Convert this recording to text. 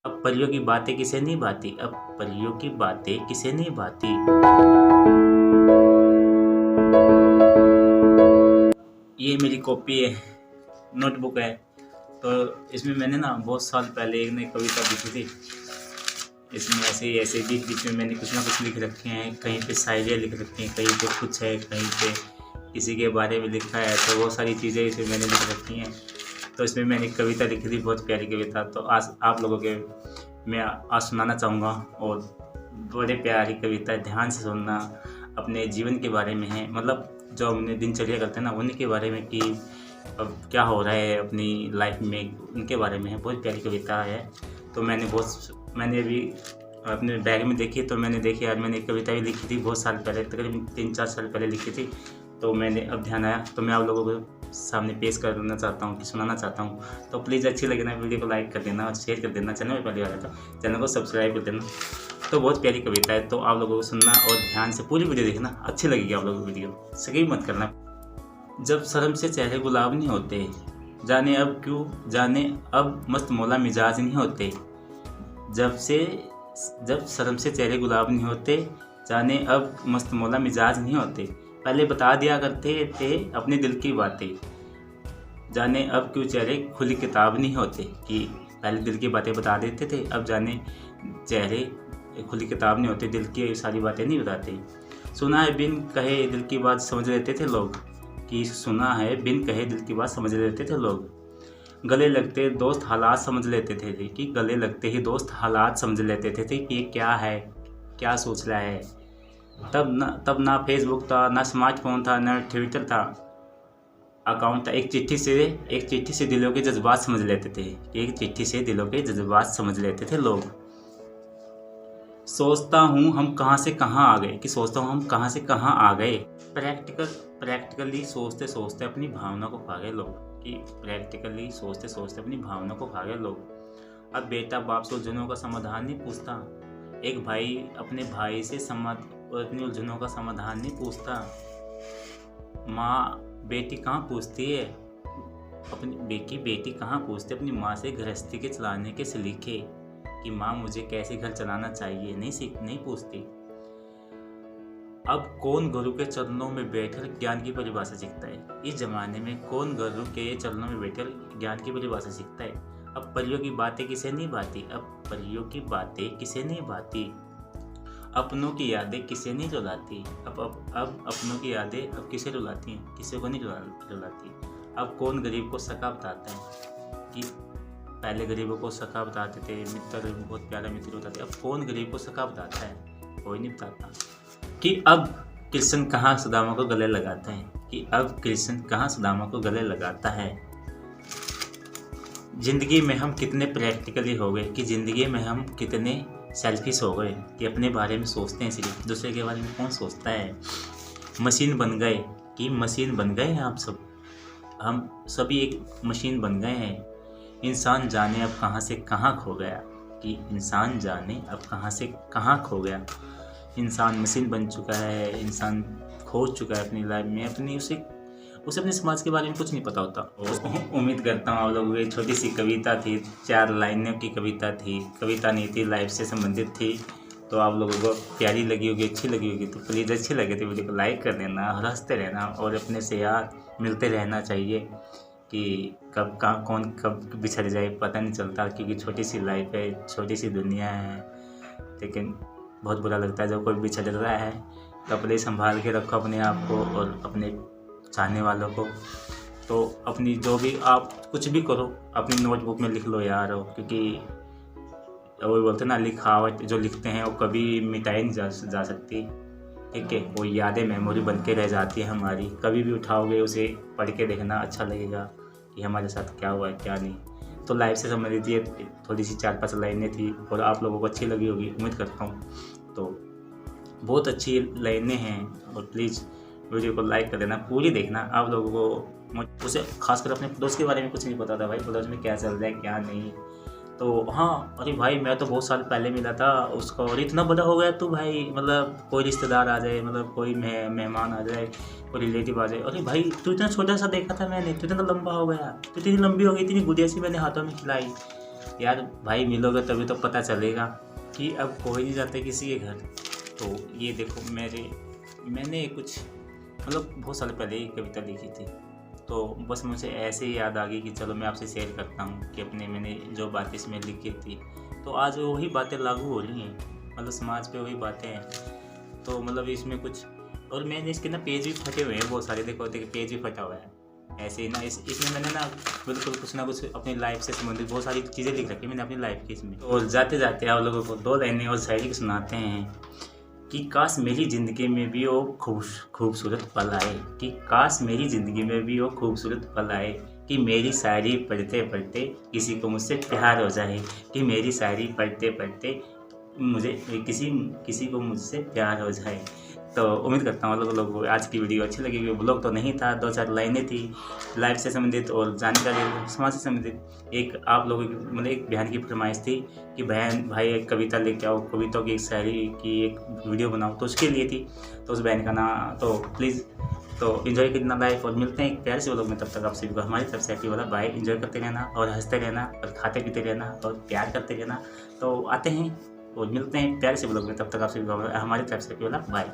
अब परियों की बातें किसे नहीं भाती, अब परियों की बातें किसे नहीं भाती। ये मेरी कॉपी है, नोटबुक है। तो इसमें मैंने ना बहुत साल पहले एक नई कविता लिखी थी। इसमें ऐसे बीच बीच में मैंने कुछ ना कुछ लिख रखे हैं। कहीं पे शायरियाँ लिख रखी हैं, कहीं पे कुछ है, कहीं पे किसी के बारे में लिखा है। तो बहुत सारी चीज़ें इसमें मैंने लिख रखी हैं। तो इसमें मैंने एक कविता लिखी थी, बहुत प्यारी कविता। तो आज आप लोगों के मैं आज सुनाना चाहूँगा। और बड़े प्यारी कविता है, ध्यान से सुनना। अपने जीवन के बारे में है, मतलब जो हमने दिनचर्या करते हैं ना, उन्हीं के बारे में कि अब क्या हो रहा है अपनी लाइफ में, उनके बारे में है। बहुत प्यारी कविता है। तो मैंने अभी अपने बैग में देखी, तो मैंने देखी आज मैंने एक कविता भी लिखी थी बहुत साल पहले, तकरीबन 3-4 साल पहले लिखी थी। तो मैंने अब ध्यान आया, तो मैं आप लोगों को सामने पेश करना चाहता हूँ, कि सुनाना चाहता हूँ। तो प्लीज़ अच्छी लगे ना वीडियो को लाइक कर देना और शेयर कर देना। चैनल में पहली बार है तो चैनल को सब्सक्राइब कर देना। तो बहुत प्यारी कविता है, तो आप लोगों को सुनना और ध्यान से पूरी वीडियो देखना, अच्छी लगेगी आप लोगों को वीडियो, स्किप मत करना। जब शर्म से चेहरे गुलाब नहीं होते, जाने अब क्यों, जाने अब मस्त मौला मिजाज नहीं होते। जब शर्म से चेहरे गुलाब नहीं होते, जाने अब मस्त मौला मिजाज नहीं होते। पहले बता दिया करते थे अपने दिल की बातें, जाने अब क्यों चेहरे खुली किताब नहीं होते। कि पहले दिल की बातें बता देते थे, अब जाने चेहरे खुली किताब नहीं होते, दिल की सारी बातें नहीं बताते। सुना है बिन कहे दिल की बात समझ लेते थे लोग, कि सुना है बिन कहे दिल की बात समझ लेते थे लोग। गले लगते दोस्त हालात समझ लेते थे, कि गले लगते ही दोस्त हालात समझ लेते थे कि ये क्या है, क्या सोच रहा है। तब ना फेसबुक था, ना स्मार्टफोन था, ना ट्विटर था, अकाउंट था। एक चिट्ठी से दिलों के जज्बात समझ लेते थे, एक चिट्ठी से दिलों के जज्बात समझ लेते थे लोग। सोचता हूँ हम कहाँ से कहाँ आ गए, कि सोचता हूँ हम कहाँ से कहाँ आ गए। प्रैक्टिकली सोचते सोचते अपनी भावना को खा गए लोग, कि प्रैक्टिकली सोचते सोचते अपनी भावना को खा गए लोग। अब बेटा बाप से उलझनों का समाधान नहीं पूछता, एक भाई अपने भाई से अपनी उलझनों का समाधान नहीं पूछता। माँ बेटी कहाँ पूछती है अपनी बेटी कहाँ पूछती अपनी माँ से गृहस्थी के चलाने के सलीके, कि माँ मुझे कैसे घर चलाना चाहिए, नहीं पूछती। अब कौन गुरु के चरणों में बैठकर ज्ञान की परिभाषा सीखता है। इस जमाने में कौन गुरु के चरणों में बैठकर ज्ञान की परिभाषा सीखता है। अब परियों की बातें किसे नहीं भाती, अब परियों की बातें किसे नहीं भाती। अपनों की यादें किसे नहीं रुलाती, अब अपनों की यादें अब किसे रुलाती हैं, किसी को नहीं रुलाती। अब कौन गरीब को सका बताता है, कि पहले गरीबों को सका बताते थे, मित्र बहुत प्यारा मित्र होता था। अब कौन गरीब को सका बताता है, कोई नहीं बताता। कि अब कृष्ण कहाँ सुदामा को गले लगाता है, कि अब कृष्ण कहाँ सुदामा को गले लगाता है। जिंदगी में हम कितने प्रैक्टिकली हो गए, कि जिंदगी में हम कितने सेल्फिश हो गए, कि अपने बारे में सोचते हैं, सिर्फ दूसरे के बारे में कौन सोचता है। मशीन बन गए, कि मशीन बन गए हैं आप सब, हम सभी एक मशीन बन गए हैं। इंसान जाने अब कहाँ से कहाँ खो गया, कि इंसान जाने अब कहाँ से कहाँ खो गया। इंसान मशीन बन चुका है, इंसान खो चुका है अपनी लाइफ में, उसे अपने समाज के बारे में कुछ नहीं पता होता। और उम्मीद करता हूँ आप लोगों की छोटी सी कविता थी, 4 लाइनों की कविता थी, कविता नहीं थी, लाइफ से संबंधित थी। तो आप लोगों को प्यारी लगी होगी, अच्छी लगी होगी। तो प्लीज़ अच्छी लगे तो वीडियो को लाइक कर देना, हंसते रहना और अपने से यार मिलते रहना चाहिए, कि कब कहाँ कौन कब बिछड़ जाए पता नहीं चलता। क्योंकि छोटी सी लाइफ है, छोटी सी दुनिया है, लेकिन बहुत बुरा लगता है जब कोई बिछड़ रहा है। तो प्लीज़ संभाल के रखो अपने आप को और अपने चाहने वालों को। तो अपनी जो भी आप कुछ भी करो अपनी नोटबुक में लिख लो यार, क्योंकि वो बोलते ना, लिखावट जो लिखते हैं वो कभी मिटाई नहीं जा सकती। ठीक है, वो यादें मेमोरी बन के रह जाती है हमारी। कभी भी उठाओगे उसे पढ़ के देखना, अच्छा लगेगा कि हमारे साथ क्या हुआ है क्या नहीं। तो लाइफ से संबंधित ये थोड़ी सी 4-5 लाइनें थी और आप लोगों को अच्छी लगी होगी, उम्मीद करता हूँ। तो बहुत अच्छी लाइनें हैं और प्लीज़ वीडियो को लाइक कर देना, पूरी देखना। आप लोगों को उसे खासकर अपने पड़ोस के बारे में कुछ नहीं पता था भाई, पड़ोस में क्या चल रहा है क्या नहीं। तो हाँ, अरे भाई मैं तो बहुत साल पहले मिला था उसको और इतना बड़ा हो गया तो भाई, मतलब कोई रिश्तेदार आ जाए, मतलब कोई मेहमान आ जाए, कोई रिलेटिव आ जाए, अरे भाई तू इतना छोटा सा देखा था मैंने, तू इतना लंबा हो गया, तू इतनी लंबी हो गई, इतनी गुड़िया सी मैंने हाथों में खिलाई। यार भाई मिलोगे तभी तो पता चलेगा कि अब कोई नहीं जाता किसी के घर। तो ये देखो मैंने कुछ मतलब बहुत साल पहले ही कविता लिखी थी, तो बस मुझे ऐसे ही याद आ गई कि चलो मैं आपसे शेयर करता हूँ कि अपने मैंने जो बातें इसमें लिखी थी, तो आज वही बातें लागू हो रही हैं, मतलब समाज पे वही बातें हैं। तो मतलब इसमें कुछ, और मैंने इसके ना पेज भी फटे हुए हैं बहुत सारे, देखो पेज भी फटा हुआ है ऐसे ही ना। इसमें मैंने ना बिल्कुल कुछ ना कुछ अपनी लाइफ से संबंधित बहुत सारी चीज़ें लिख रखी मैंने अपनी लाइफ की इसमें। और जाते जाते आप लोगों को 2 लाइनें और शायरी सुनाते हैं कि काश मेरी ज़िंदगी में भी वो खूबसूरत पल आए, कि काश मेरी ज़िंदगी में भी वो खूबसूरत पल आए, कि मेरी शायरी पढ़ते पढ़ते किसी को मुझसे प्यार हो जाए, कि मेरी शायरी पढ़ते पढ़ते मुझे किसी को मुझसे प्यार हो जाए। तो उम्मीद करता हूँ लोगों को आज की वीडियो अच्छी लगेगी। ब्लॉग तो नहीं था, 2-4 लाइनें थी लाइफ से संबंधित और जानकारी समाज से संबंधित। एक आप लोगों की मतलब एक बहन की फरमाइश थी कि बहन भाई एक कविता लेके आओ, कविताओं की एक शायरी की एक वीडियो बनाओ, तो उसके लिए थी। तो उस बहन का नाम तो प्लीज़ तो इन्जॉय करना लाइफ, और मिलते हैं एक प्यारे से व्लॉग में। तब तक आप सभी को हमारी तरफ से हैप्पी वाला बाय। इन्जॉय करते रहना और हंसते रहना और खाते पीते रहना और प्यार करते रहना। तो आते हैं और मिलते हैं प्यारे से व्लॉग में, तब तक आप सभी को हमारी तरफ से हैप्पी वाला बाय।